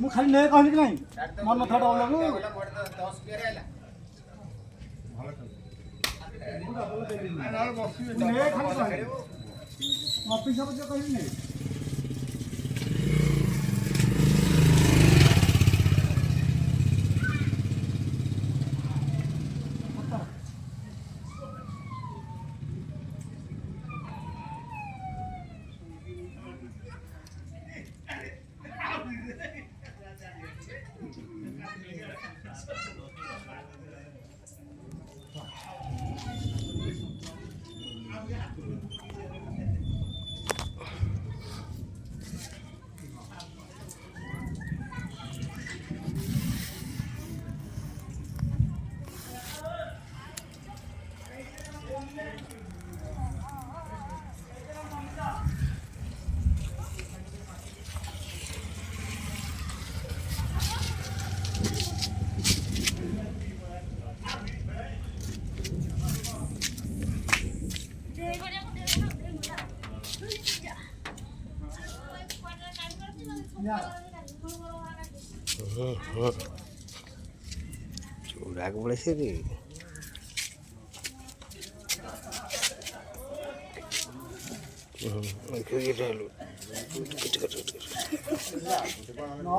ମୁଁ ଖାଲି ନେ କହିଲି କି ନାହିଁ ମୋର ମଥା ଡବଲକୁ ଅଫିସ କହିଲି ନେ चूड़ा को बोले से रे ये डालो कट कट कट no